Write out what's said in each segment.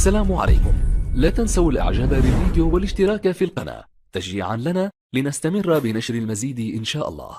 السلام عليكم. لا تنسوا الاعجاب بالفيديو والاشتراك في القناة تشجيعا لنا لنستمر بنشر المزيد ان شاء الله.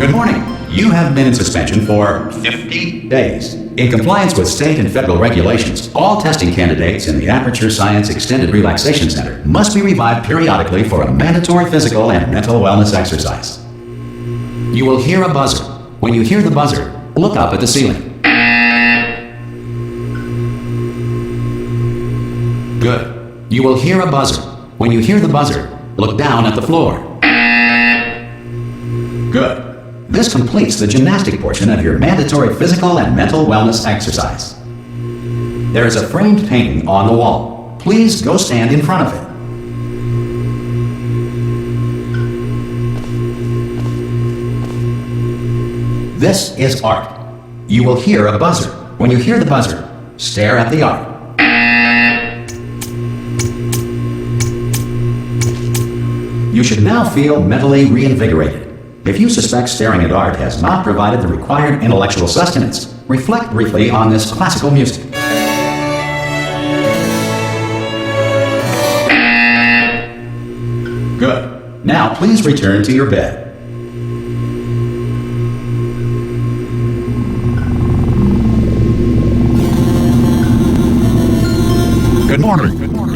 Good morning. You have been in suspension for 50 days. In compliance with state and federal regulations, all testing candidates in the Aperture Science Extended Relaxation Center must be revived periodically for a mandatory physical and mental wellness exercise. You will hear a buzzer. When you hear the buzzer, look up at the ceiling. Good. You will hear a buzzer. When you hear the buzzer, look down at the floor. Good. This completes the gymnastic portion of your mandatory physical and mental wellness exercise. There is a framed painting on the wall. Please go stand in front of it. This is art. You will hear a buzzer. When you hear the buzzer, stare at the art. You should now feel mentally reinvigorated. If you suspect staring at art has not provided the required intellectual sustenance, reflect briefly on this classical music. Good. Now please return to your bed. Good morning.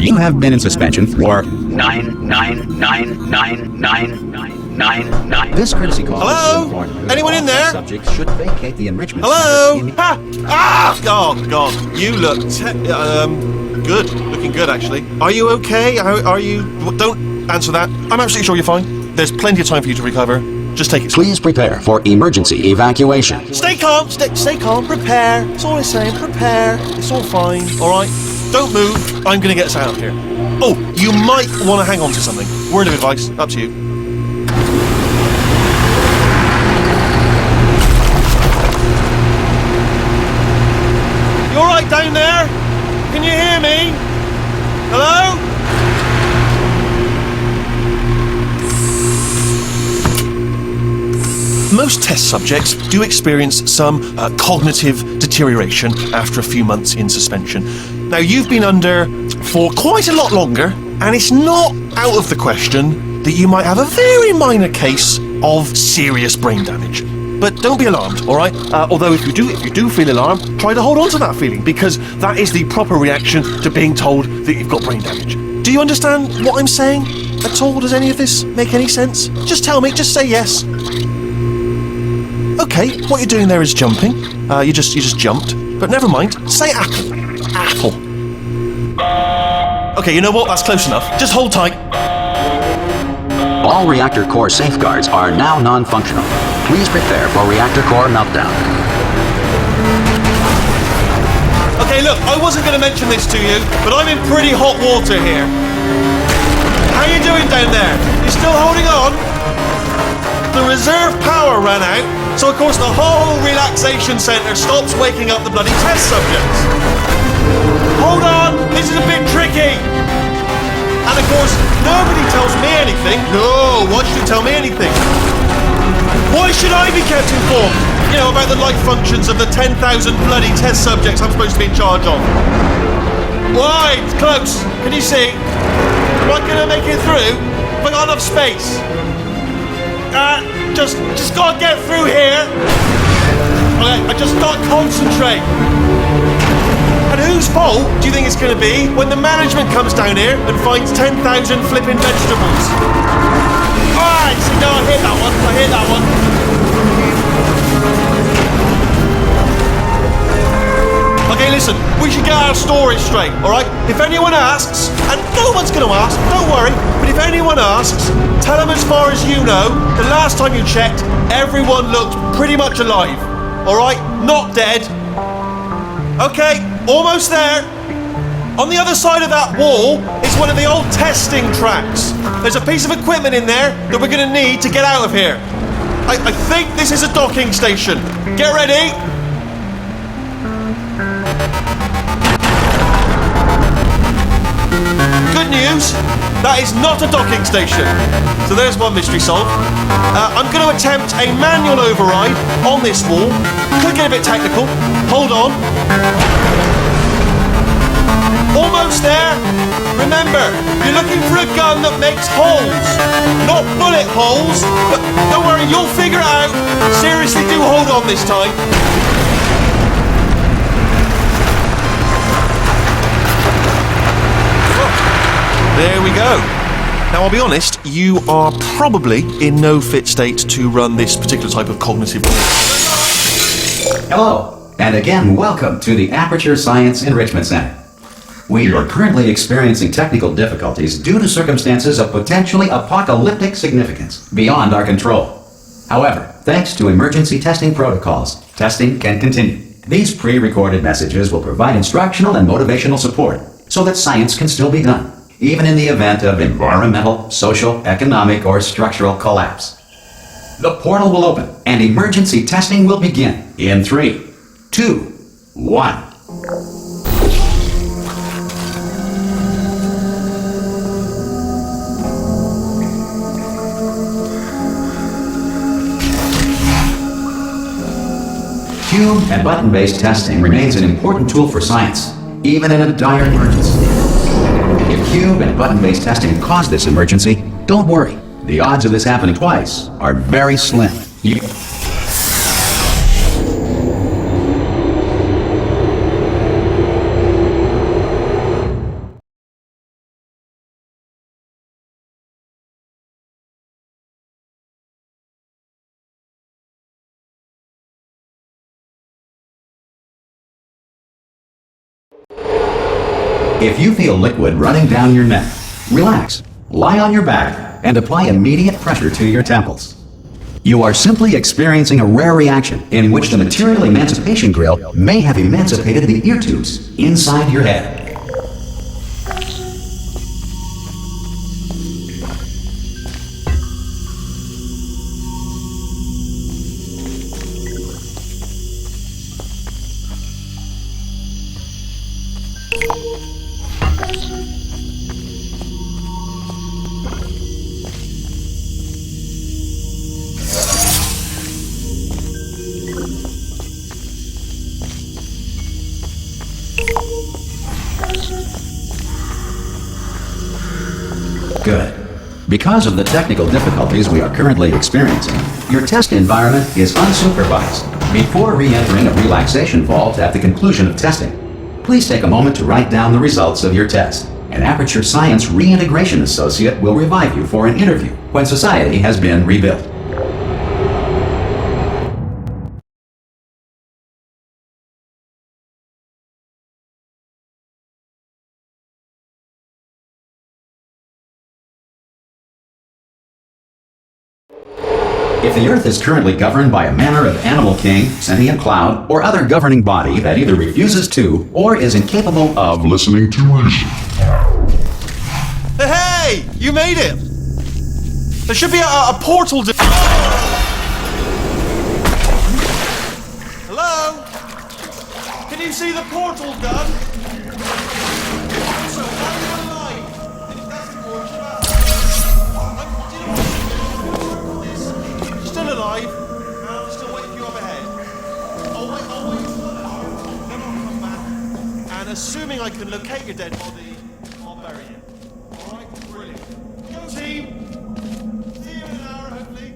You have been in suspension for 9999999. This courtesy call. Hello? Anyone in there? Subjects should vacate the enrichment. Hello? Oh God, you look good. Looking good, actually. Are you okay? Are you? Don't answer that. I'm absolutely sure you're fine. There's plenty of time for you to recover. Just take it. Please prepare for emergency evacuation. Stay calm. Stay calm. Prepare. That's all I'm saying. Prepare. It's all fine. All right. Don't move. I'm gonna get us out of here. Oh, you might want to hang on to something. Word of advice. Up to you. You all right down there? Can you hear me? Hello? Most test subjects do experience some cognitive deterioration after a few months in suspension. Now, you've been under for quite a lot longer, and it's not out of the question that you might have a very minor case of serious brain damage. But don't be alarmed, all right? Although if you do feel alarmed, try to hold on to that feeling, because that is the proper reaction to being told that you've got brain damage. Do you understand what I'm saying at all? Does any of this make any sense? Just tell me, just say yes. Okay, what you're doing there is jumping. You just jumped. But never mind, say apple. Apple. Okay, you know what? That's close enough. Just hold tight. All reactor core safeguards are now non-functional. Please prepare for reactor core meltdown. Okay, look, I wasn't going to mention this to you, but I'm in pretty hot water here. How you doing down there? You still holding on? The reserve power ran out, so of course the whole relaxation centre stops waking up the bloody test subjects. Hold on, this is a bit tricky. And of course, nobody tells me anything. No, why should you tell me anything? Why should I be kept informed? You know, about the life functions of the 10,000 bloody test subjects I'm supposed to be in charge of. Why? It's close. Can you see? Am I going to make it through? Have I got enough space? Just gotta get through here. Okay, I just gotta concentrate. And whose fault do you think it's gonna be when the management comes down here and finds 10,000 flipping vegetables? Alright, so no, I hit that one. Okay, listen, we should get our story straight, alright? If anyone asks, and no one's gonna ask, don't worry, but if anyone asks, tell them as far as you know, the last time you checked, everyone looked pretty much alive, alright? Not dead. Okay, almost there. On the other side of that wall is one of the old testing tracks. There's a piece of equipment in there that we're going to need to get out of here. I think this is a docking station. Get ready. Good news, that is not a docking station. So there's one mystery solved. I'm going to attempt a manual override on this wall. Could get a bit technical. Hold on. Almost there. Remember, you're looking for a gun that makes holes. Not bullet holes, but don't worry, you'll figure it out. Seriously, do hold on this time. There we go. Now, I'll be honest, you are probably in no fit state to run this particular type of cognitive. Hello, and again, welcome to the Aperture Science Enrichment Center. We are currently experiencing technical difficulties due to circumstances of potentially apocalyptic significance beyond our control. However, thanks to emergency testing protocols, testing can continue. These pre-recorded messages will provide instructional and motivational support so that science can still be done, even in the event of environmental, social, economic, or structural collapse. The portal will open and emergency testing will begin in 3, 2, 1. Cube and button-based testing remains an important tool for science, even in a dire emergency. If cube and button-based testing caused this emergency, don't worry. The odds of this happening twice are very slim. If you feel liquid running down your neck, relax, lie on your back, and apply immediate pressure to your temples. You are simply experiencing a rare reaction in which the material emancipation grill may have emancipated the ear tubes inside your head. Good. Because of the technical difficulties we are currently experiencing, your test environment is unsupervised. Before re-entering a relaxation vault at the conclusion of testing, please take a moment to write down the results of your test. An Aperture Science Reintegration Associate will revive you for an interview when society has been rebuilt. If the Earth is currently governed by a manner of animal king, sentient cloud, or other governing body that either refuses to or is incapable of listening to reason. Hey! You made it! There should be a portal to... Hello? Can you see the portal gun? Also, are you alive? And if that's the portal, still alive, and I'm still waiting for you up ahead. I'll wait for you, then I'll come back, and assuming I can locate your dead body, I'll bury it. Alright, brilliant. Go team! See you in an hour, hopefully.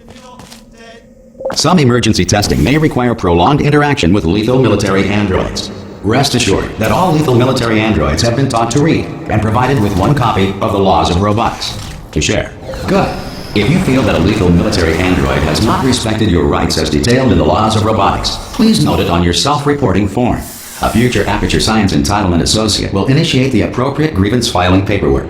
If you're not dead. Some emergency testing may require prolonged interaction with lethal military androids. Rest assured that all lethal military androids have been taught to read and provided with one copy of the laws of robotics to share. Good. If you feel that a lethal military android has not respected your rights as detailed in the laws of robotics, please note it on your self-reporting form. A future Aperture Science Entitlement Associate will initiate the appropriate grievance filing paperwork.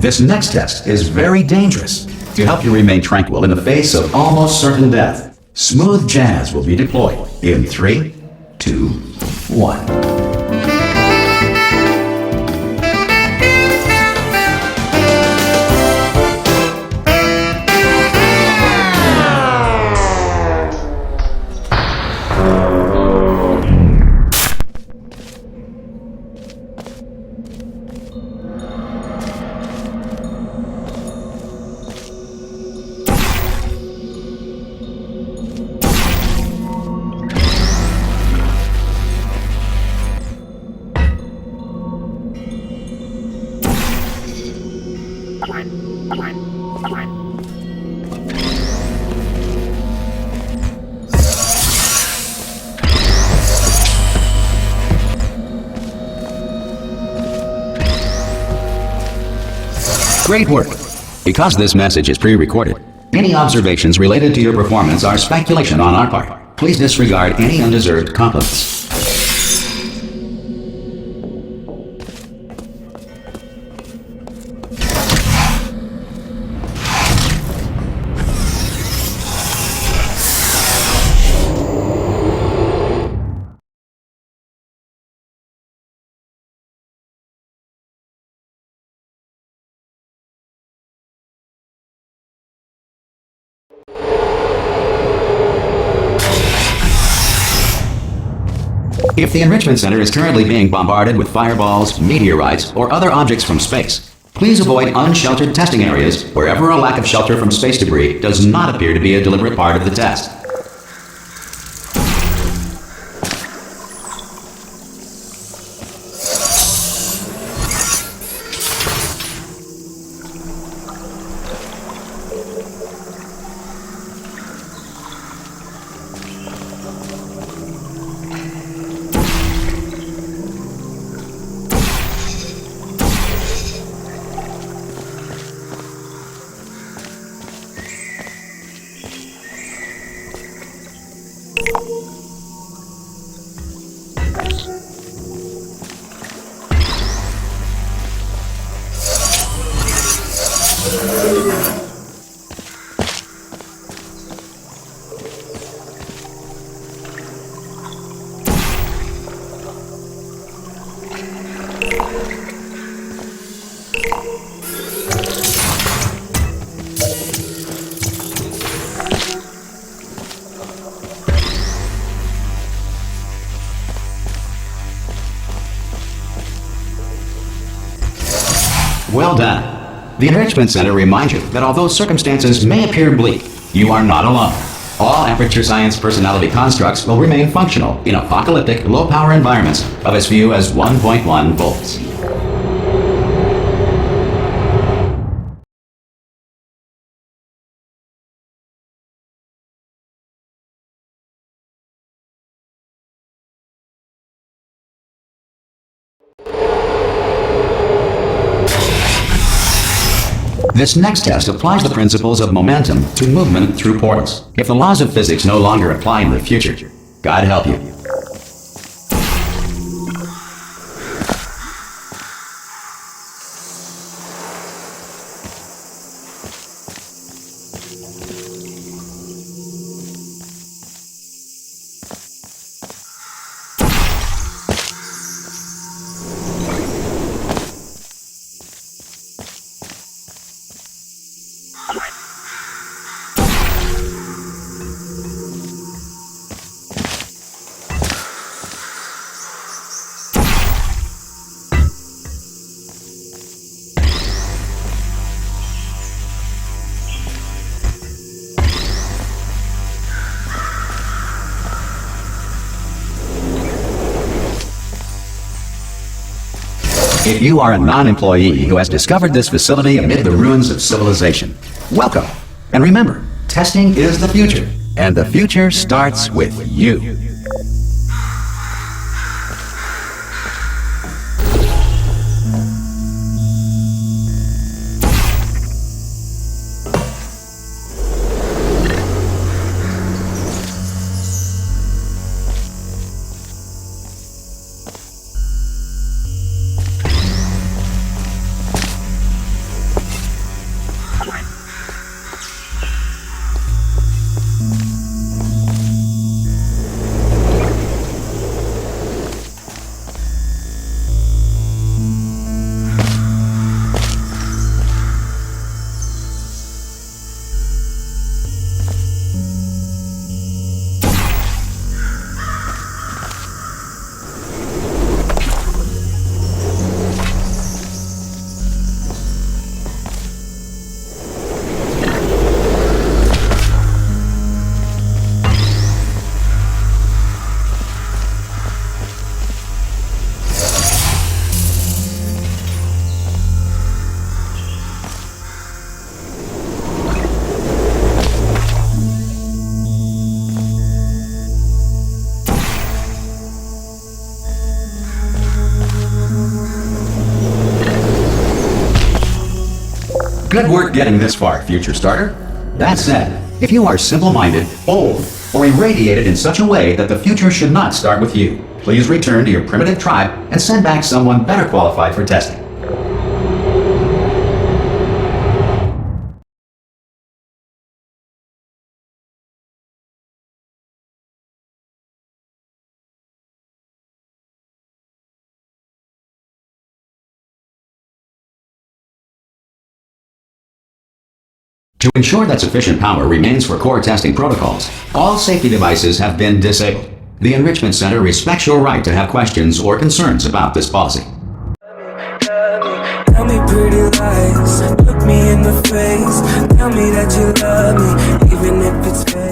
This next test is very dangerous. To help you remain tranquil in the face of almost certain death, smooth jazz will be deployed in 3, 2, 1. Great work! Because this message is pre-recorded, any observations related to your performance are speculation on our part. Please disregard any undeserved compliments. If the Enrichment Center is currently being bombarded with fireballs, meteorites, or other objects from space, please avoid unsheltered testing areas wherever a lack of shelter from space debris does not appear to be a deliberate part of the test. Well done. The Enrichment Center reminds you that although circumstances may appear bleak, you are not alone. All Aperture Science personality constructs will remain functional in apocalyptic, low-power environments of as few as 1.1 volts. This next test applies the principles of momentum to movement through portals. If the laws of physics no longer apply in the future, God help you. If you are a non-employee who has discovered this facility amid the ruins of civilization, welcome. And remember, testing is the future, and the future starts with you. Good work getting this far, future starter. That said, if you are simple-minded, old, or irradiated in such a way that the future should not start with you, please return to your primitive tribe and send back someone better qualified for testing. To ensure that sufficient power remains for core testing protocols, all safety devices have been disabled. The Enrichment Center respects your right to have questions or concerns about this policy. Tell me pretty lies, look me in the face, tell me that you love me, even if it's fake.